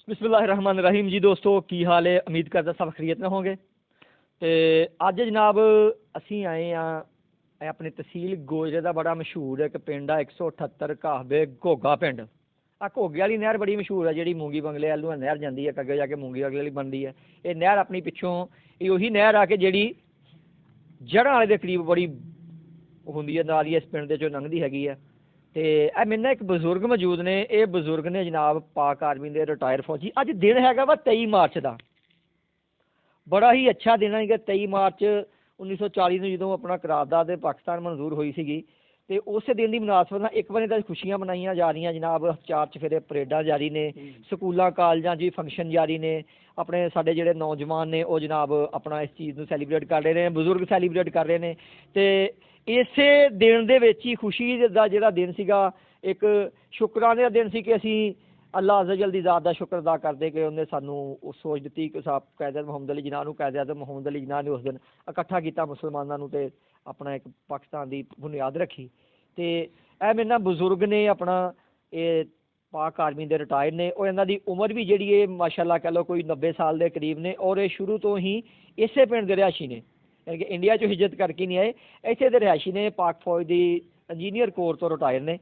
बिस्मिल्लाहिर्रहमानिर्रहीम जी दोस्तों की हाल है। उम्मीद करता सब खैरियत में होंगे। तो अज जनाब असी आए हाँ अपनी तहसील गोजरे का बड़ा मशहूर एक पिंड आ 178 घाबे घोगा पिंड। आ घोगे वाली नहर बड़ी मशहूर है जी मूंगी बंगले वालू नहर जाती है अगे जाके मूंगी बंगले वाली बनती है। ये नहर अपनी पिछों यही नहर आके जी जड़ा वाले के करीब बड़ी होंगी है नाली इस पिंड के लंघती हैगी है। तो मेरे एक बजुर्ग मौजूद ने ये बजुर्ग ने जनाब पाक आर्मी के रिटायर फौजी। अज दिन है वा 23 मार्च का बड़ा ही अच्छा दिन है। 23 मार्च 1940 में जो अपना करारदाद पाकिस्तान मंजूर हुई सी तो उस दिन की मुनासबत एक बने तो खुशियां मनाई जा रही जनाब। चार चफेरे परेडा जारी ने स्कूलों कॉलेजों जी फंक्शन जारी ने अपने साढ़े जोड़े नौजवान ने वो जनाब अपना इस चीज़ को सैलीब्रेट कर रहे हैं बजुर्ग सैलीब्रेट कर रहे हैं। तो इस दिन दे विच ही खुशी का जोड़ा दिन सीगा एक शुकराने का दिन सी कि असी अल्लाह अज़्ज़ा वजल दी ज़ात दा शुक्र अदा करते कि उन्हें सानू सोच दी कि साहब कैद मोहम्मद अली जिन्ना कैद आज़म मोहम्मद अली जिन्ना ने उस दिन इकट्ठा किया मुसलमानों ते अपना एक पाकिस्तान की बुनियाद रखी। तो यह मेरे ना बुजुर्ग ने अपना ये पाक आर्मी के रिटायर ने और इन्हों की उम्र भी जी है माशाअल्लाह कह लो कोई 90 साल के करीब ने और ये शुरू तो ही इसे पिंड के रिहायशी ने यानी कि इंडिया चो हिजरत करके नहीं आए इसे के रिहायशी ने पाक फौज की इंजीनियर कोर तो रिटायर ने।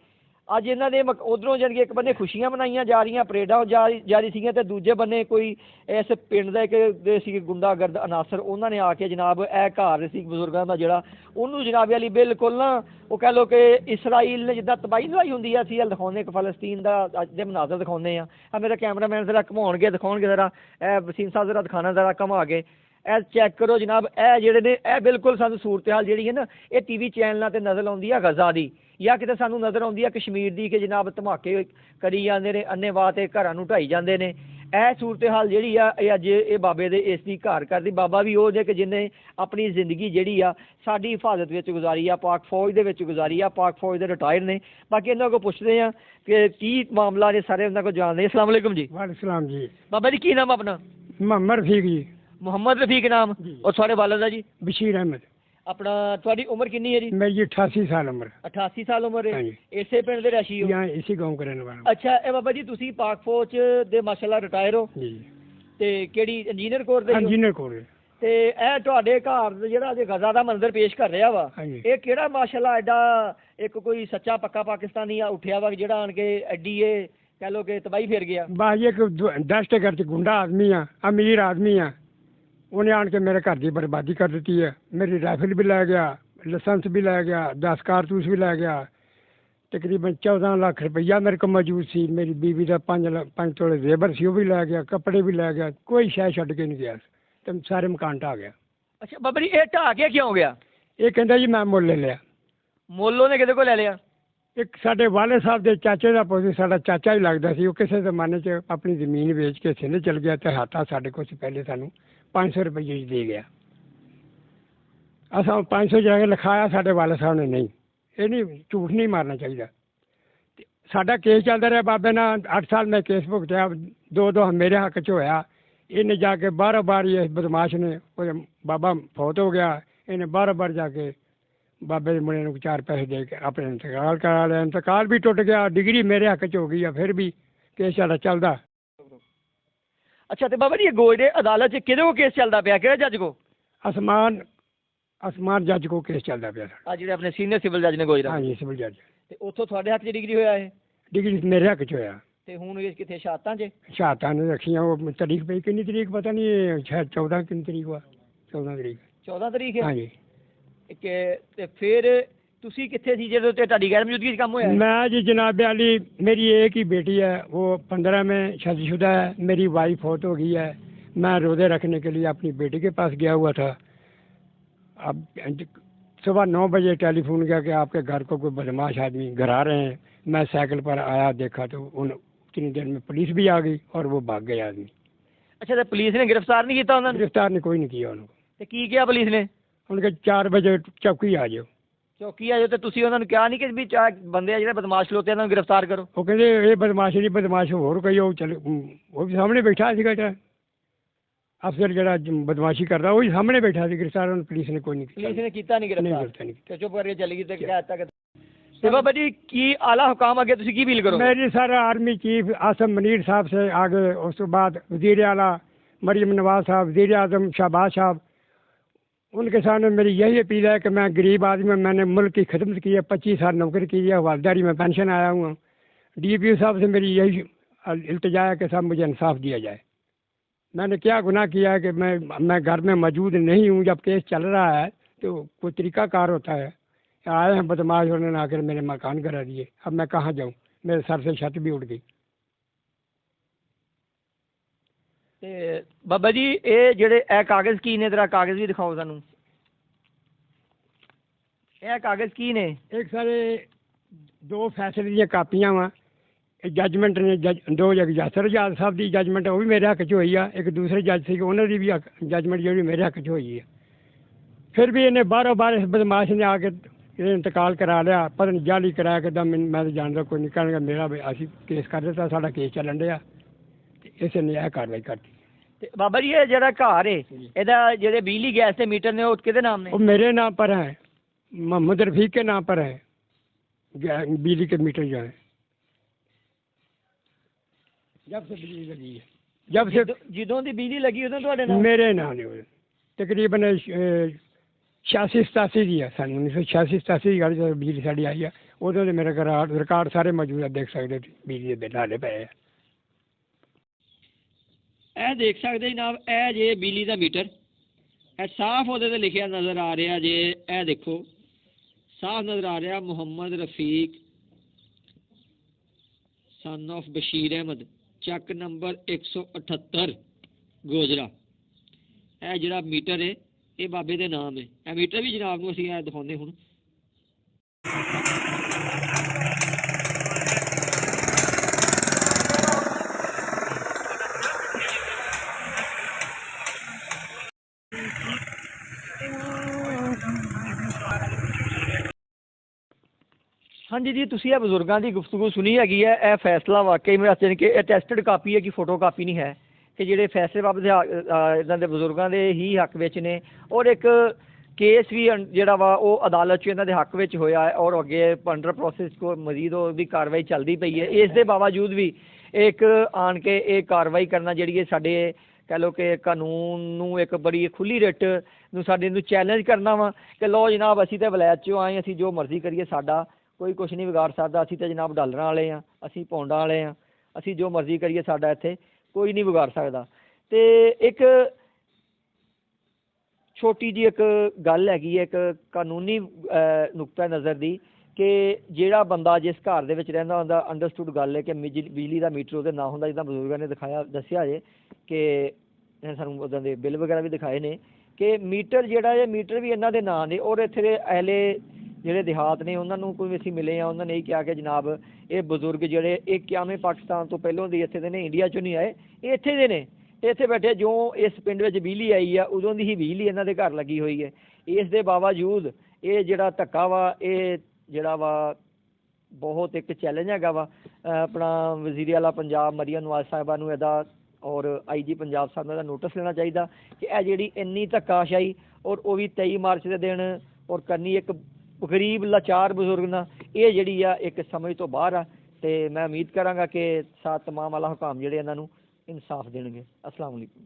अज इन्होंने उधरों जानी एक बने खुशियां मनाई जा रही परेडा जारी सी तो दूजे बने कोई इस पिंड का एक गुंडागर्द अनासर उन्होंने आके जनाब ए घर सी बुजुर्गों का जोड़ा उन्होंने जनाब वाली बिल्कुल ना वो कह लो कि इसराइल ने जिदा तबाही तबाही होंगी है अल दिखाने एक फलस्तीन का अज के मनाजर दिखाने मेरा कैमरामैन जरा घुमाउणगे दिखाउणगे जरा ए वसीम साहब जरा दिखाना जरा घुमा के ए चैक करो जनाब ए जेडे ने ए बिल्कुल सानू सूरत हाल जी है ना ये टीवी चैनलों पर नजर आती है गजा की या कितने सानू नजर आती है कश्मीर की कि जनाब धमाके करी जाते हैं अन्नेवाह ते घरां नूं ढाई जाते हैं। यह सूरत हाल जी अज ये बाबे दे इसकी घर घर की बाबा भी वो जे कि जिन्हें अपनी जिंदगी जी साडी हिफाजत में गुजारी आ पाक फौज के गुजारी आ पाक फौज के रिटायर ने। बाकी इन्होंने को पुछते हैं कि की मामला ने सारे उन्होंने को जानते। अस्सलाम वालेकुम जी। वालेकुम जी। बाबा जी की नाम अपना? मोहम्मद रफीक जी। मोहम्मद रफीक नाम और सारे वालदा जी? बशीर अहमद। अपना थोड़ी उम्र कितनी है जी? मेरी 88 साल उम्र। 88 साल उम्र है। इसे पिंड दे रहायशी हो? यहाँ इसी गांव का रहने वाला। अच्छा ए बाबा जी तुसी पाक फौज दे माशाल्लाह रिटायर हो जी ते केड़ी इंजीनियर कोर दे? इंजीनियर कोर। ते ए तुहाडे घर जेड़ा जे गजा दा मंजर पेश कर रहा वा ये केड़ा माशाल्लाह एडा एक कोई सच्चा पक्का पाकिस्तानी उठिया वा जेड़ा आन के एडी ये कह लो कि तबाही फिर गया? बाजी एक दहशत गर्द गुंडा आदमी है अमीर आदमी है उन्हें आन के मेरे घर की बर्बादी कर दी है। मेरी राइफल भी लै गया लाइसेंस भी लै गया 10 कारतूस भी लै गया तकरीबन 14 लाख रुपया मेरे को मौजूद सी। मेरी बीवी का 5 तोले जेबर सी वो भी लै गया कपड़े भी लै गया कोई शह छड़ के नहीं गया तो सारे मकान ढा गया। अच्छा बाबा जी ये ढा के क्यों गया? ये कहता जी मैं मुल ले लिया। मुल उन्हें किहदे कोल ले लिया? एक साढ़े वाले साहब के चाचे का पुत साडा चाचा ही लगता सी वो किसी जमाने च अपनी जमीन बेच के सिंध चल गया तो हाथा साढ़े को पहले सानू 500 रुपये दे गया। असा 500 जाके लिखाया साढ़े वाले साहब ने नहीं ये नहीं झूठ नहीं मारना चाहिए। साडा केस चलता रहा बाबे ना 8 साल में केस भुगतया 2 मेरे हक च होया। इन्हें जाके बार बार ये बदमाश ने बाबा फौत हो गया इन्हें बार बार जाके बाबे के मुंडे को 4 पैसे दे के अपने इंतकाल करा लिया। इंतकाल भी टुट गया डिग्री मेरे हक च हो गई है फिर भी केस साडा चलता। अच्छा तो बाबा जी ये गोजरे अदालत कि केस चलता पाया कि जज को? आसमान जज को केस चलता पाया जो अपने सीनियर सिविल जज ने गोजरा? हाँ जी सिविल जज। तो उतो थोड़े हक च डिग्री होया है? डिग्री मेरे हक च होया। ते हुण ये किथे शहादतां च? शहादतां ने रखियां वो तारीख पे कितनी तारीख पता नहीं शायद 14 कितनी तारीख हुआ 14 तारीख। 14 तारीख है? हाँ जी। ते फिर तुसी किथे सी जदों ते तुहाडी गैर मौजूदगी च काम होया? मैं जी जनाब अली मेरी एक ही बेटी है वो 15 में शादीशुदा है। मेरी वाइफ फौत हो गई है। मैं रोज़े रखने के लिए अपनी बेटी के पास गया हुआ था। अब सुबह 9 बजे टेलीफोन किया कि आपके घर को कोई बदमाश आदमी घर आ रहे हैं। मैं साइकिल पर आया देखा तो उन उतनी देर में पुलिस भी आ गई और वो भाग गए आदमी। अच्छा तो पुलिस ने गिरफ्तार नहीं किया उन्होंने? गिरफ्तार ने कोई नहीं किया उनको। की किया पुलिस ने? उनके 4 बजे चौकी आ जाओ। चौकी आ जाओ तो तुसी उन्होंने कहा नहीं कि भी चार बंदे जो बदमाश खलोते उन्होंने गिरफ्तार करो? वो कहते ये बदमाश नहीं बदमाश होर कोई हो चल वो भी सामने बैठा सी अफसर जरा बदमाशी कर रहा वही सामने बैठा सी गिरफ्तार पुलिस ने कोई नहीं किया। पुलिस ने किया नहीं गिरफ्तार? चुप करके चली गई। ਤੇ ਬਾਬਾ ਜੀ ਕੀ ਆਲਾ ਹੁਕਾਮ ਅੱਗੇ ਤੁਸੀਂ ਕੀ ਅਪੀਲ ਕਰੋਗੇ? मेरी sir army chief Asim Munir साहब से आगे, उसके बाद वजीर आला मरीम नवाज साहब, वजीर आजम शहबाज साहब, उनके सामने मेरी यही अपील है कि मैं गरीब आदमी हूं, मैंने मुल्क की खिदमत की है, 25 साल नौकरी की है, हवालदारी में पेंशन आया हूँ। DPO साहब से मेरी यही इल्तिजा है कि साहब मुझे इंसाफ दिया जाए। मैंने क्या गुनाह किया है कि मैं घर में मौजूद नहीं हूँ, जब केस चल रहा है तो कोई तरीक़ाकार होता है। आए हैं बदमाश, उन्होंने आकर मेरे मकान करा दिए, अब मैं कहाँ जाऊँ, मेरे सर से छत भी उड़ गई। ਤੇ ਬਾਬਾ ਜੀ ਇਹ ਜਿਹੜੇ ਇਹ ਕਾਗਜ਼ ਕੀ ਨੇ, ਤੇਰਾ ਕਾਗਜ਼ ਵੀ ਦਿਖਾਓ ਸਾਨੂੰ। ਇਹ ਕਾਗਜ਼ ਕੀ ਨੇ? एक सारे 2 फैसले दी कापियां वा, जजमेंट ने दो जगजासर जज साहब की जजमेंट वो भी मेरे हक च हुई है, एक दूसरे जज से उन्होंने भी जजमेंट जी मेरे हक च हुई है। फिर भी इन्हें बारों बार इस बदमाश ने आके इंतकाल करा लिया, पता नहीं जाली कराया कि मैं तो जानता कोई नहीं, कहने मेरा असी केस कर दिता, साडा केस चलन दिया, इस ने यह कार्रवाई करती। ਤੇ ਬਾਬਾ ਜੀ ਇਹ ਜਿਹੜਾ ਘਰ ਏ ਇਹਦਾ ਜਿਹੜੇ ਬਿਜਲੀ ਗੈਸ ਦੇ ਮੀਟਰ ਨੇ ਉਹ ਕਿਹਦੇ ਨਾਮ ਨੇ? वो मेरे नाम पर है, मोहम्मद रफीक के नाम पर है, बिजली के मीटर जो है, जब से बिजली लगी है, जब से ਜਦੋਂ ਦੀ ਬਿਜਲੀ ਲੱਗੀ ਉਦੋਂ ਤੁਹਾਡੇ ਨਾਲ? मेरे नाम ने हुए तकरीबन 86-87 की है, सन 1986-87 की गल जो बिजली साड़ी आई है, उदों दे मेरे रिकॉर्ड सारे मौजूद है, देख सकते बिजली के बिल हाले पे है। ਇਹ ਦੇਖ ਸਕਦੇ ਜਨਾਬ, ਇਹ ਜੇ ਬਿਜਲੀ ਦਾ ਮੀਟਰ, ਇਹ ਸਾਫ਼ ਉਹਦੇ ਤੇ ਲਿਖਿਆ ਨਜ਼ਰ ਆ ਰਿਹਾ ਜੇ, ਇਹ ਦੇਖੋ ਸਾਫ਼ ਨਜ਼ਰ ਆ ਰਿਹਾ, ਮੁਹੰਮਦ ਰਫੀਕ ਸਨ ਆਫ ਬਸ਼ੀਰ ਅਹਿਮਦ, ਚੱਕ ਨੰਬਰ 178 ਗੋਜਰਾ। ਇਹ ਜਿਹੜਾ ਮੀਟਰ ਹੈ ਇਹ ਬਾਬੇ ਦੇ ਨਾਮ ਹੈ। ਇਹ ਮੀਟਰ ਵੀ ਜਨਾਬ ਨੂੰ ਅਸੀਂ ਇਹ ਦਿਖਾਉਂਦੇ ਹੁਣ। ਹਾਂਜੀ ਜੀ, ਤੁਸੀਂ ਇਹ ਬਜ਼ੁਰਗਾਂ ਦੀ ਗੁਫ਼ਤਗੂ ਸੁਣੀ ਹੈਗੀ ਹੈ। ਇਹ ਫੈਸਲਾ ਵਾਕਈ ਮੈਂ ਦੱਸ ਕਿ ਅਟੈਸਟਡ ਕਾਪੀ ਹੈ ਕਿ ਫੋਟੋ ਕਾਪੀ ਨਹੀਂ ਹੈ, ਕਿ ਜਿਹੜੇ ਫੈਸਲੇ ਬਾਬਤ ਇੱਦਾਂ ਦੇ ਬਜ਼ੁਰਗਾਂ ਦੇ ਹੀ ਹੱਕ ਵਿੱਚ ਨੇ। ਔਰ ਇੱਕ ਕੇਸ ਵੀ ਜਿਹੜਾ ਵਾ ਉਹ ਅਦਾਲਤ 'ਚ ਇਹਨਾਂ ਦੇ ਹੱਕ ਵਿੱਚ ਹੋਇਆ ਹੈ, ਔਰ ਅੱਗੇ ਅੰਡਰ ਪ੍ਰੋਸੈਸ ਕੋ ਮਜ਼ੀਦ ਉਹਦੀ ਕਾਰਵਾਈ ਚੱਲਦੀ ਪਈ ਹੈ। ਇਸ ਦੇ ਬਾਵਜੂਦ ਵੀ ਇੱਕ ਆਣ ਕੇ ਇਹ ਕਾਰਵਾਈ ਕਰਨਾ ਜਿਹੜੀ ਹੈ ਸਾਡੇ ਕਹਿ ਲਓ ਕਿ ਕਾਨੂੰਨ ਨੂੰ ਇੱਕ ਬੜੀ ਖੁੱਲ੍ਹੀ ਰਿਟ ਨੂੰ ਸਾਡੇ ਨੂੰ ਚੈਲੰਜ ਕਰਨਾ ਵਾ ਕਿ ਲਓ ਜਨਾਬ ਅਸੀਂ ਤਾਂ ਵਲਾਇਤ 'ਚੋਂ ਆਏ, ਅਸੀਂ ਜੋ ਮਰਜ਼ੀ ਕਰੀਏ, ਸਾਡਾ ਕੋਈ ਕੁਛ ਨਹੀਂ ਵਿਗਾੜ ਸਕਦਾ, ਅਸੀਂ ਤਾਂ ਜਨਾਬ ਡਾਲਰਾਂ ਵਾਲੇ ਹਾਂ, ਅਸੀਂ ਪੌਂਡਾਂ ਵਾਲੇ ਹਾਂ, ਅਸੀਂ ਜੋ ਮਰਜ਼ੀ ਕਰੀਏ ਸਾਡਾ ਇੱਥੇ ਕੋਈ ਨਹੀਂ ਵਿਗਾੜ ਸਕਦਾ। ਅਤੇ ਇੱਕ ਛੋਟੀ ਜਿਹੀ ਇੱਕ ਗੱਲ ਹੈਗੀ ਹੈ, ਇੱਕ ਕਾਨੂੰਨੀ ਨੁਕਤਾ ਨਜ਼ਰ ਦੀ, ਕਿ ਜਿਹੜਾ ਬੰਦਾ ਜਿਸ ਘਰ ਦੇ ਵਿੱਚ ਰਹਿੰਦਾ ਹੁੰਦਾ, ਅੰਡਰਸਟੂਡ ਗੱਲ ਹੈ ਕਿ ਬਿਜਲੀ ਦਾ ਮੀਟਰ ਉਹਦੇ ਨਾ ਹੁੰਦਾ, ਜਿੱਦਾਂ ਬਜ਼ੁਰਗਾਂ ਨੇ ਦੱਸਿਆ ਜੇ ਕਿ ਸਾਨੂੰ ਉੱਦਾਂ ਦੇ ਬਿੱਲ ਵਗੈਰਾ ਵੀ ਦਿਖਾਏ ਨੇ ਕਿ ਮੀਟਰ ਜਿਹੜਾ ਹੈ ਮੀਟਰ ਵੀ ਇਹਨਾਂ ਦੇ ਨਾਂ ਨੇ। ਔਰ ਇੱਥੇ ਦੇ ਅਹਿਲੇ ਜਿਹੜੇ ਦਿਹਾਤ ਨੇ ਉਹਨਾਂ ਨੂੰ ਕੋਈ ਅਸੀਂ ਮਿਲੇ ਆ, ਉਹਨਾਂ ਨੇ ਇਹ ਕਿਹਾ ਕਿ ਜਨਾਬ ਇਹ ਬਜ਼ੁਰਗ ਜਿਹੜੇ ਇਹ ਕਿਆਵੇਂ ਪਾਕਿਸਤਾਨ ਤੋਂ ਪਹਿਲੋਂ ਦੇ ਇੱਥੇ ਦੇ ਨੇ, ਇੰਡੀਆ 'ਚੋਂ ਨਹੀਂ ਆਏ, ਇਹ ਇੱਥੇ ਦੇ ਨੇ, ਇੱਥੇ ਬੈਠੇ। ਜੋ ਇਸ ਪਿੰਡ ਵਿੱਚ ਬਿਜਲੀ ਆਈ ਆ ਉਦੋਂ ਦੀ ਹੀ ਬਿਜਲੀ ਇਹਨਾਂ ਦੇ ਘਰ ਲੱਗੀ ਹੋਈ ਹੈ। ਇਸ ਦੇ ਬਾਵਜੂਦ ਇਹ ਜਿਹੜਾ ਧੱਕਾ ਵਾ, ਇਹ ਜਿਹੜਾ ਵਾ ਬਹੁਤ ਇੱਕ ਚੈਲੰਜ ਹੈਗਾ ਵਾ। ਆਪਣਾ ਵਜ਼ੀਰ ਆਲਾ ਪੰਜਾਬ ਮਰੀਮ ਨਵਾਜ਼ ਸਾਹਿਬਾ ਨੂੰ ਇਹਦਾ ਔਰ IG ਪੰਜਾਬ ਸਾਹਿਬ ਨੂੰ ਇਹਦਾ ਨੋਟਿਸ ਲੈਣਾ ਚਾਹੀਦਾ ਕਿ ਇਹ ਜਿਹੜੀ ਇੰਨੀ ਧੱਕਾਸ਼ਾਹੀ ਔਰ ਉਹ ਵੀ 23 ਮਾਰਚ ਦੇ ਦਿਨ ਔਰ ਕਰਨੀ ਇੱਕ ਗਰੀਬ ਲਾਚਾਰ ਬਜ਼ੁਰਗ ਨਾਲ, ਇਹ ਜਿਹੜੀ ਆ ਇੱਕ ਸਮਝ ਤੋਂ ਬਾਹਰ ਆ। ਅਤੇ ਮੈਂ ਉਮੀਦ ਕਰਾਂਗਾ ਕਿ ਤਮਾਮ ਆਲਾ ਹੁਕਾਮ ਜਿਹੜੇ ਇਹਨਾਂ ਨੂੰ ਇਨਸਾਫ ਦੇਣਗੇ। ਅਸਲਾਮ ਵਾਲੇਕੁਮ।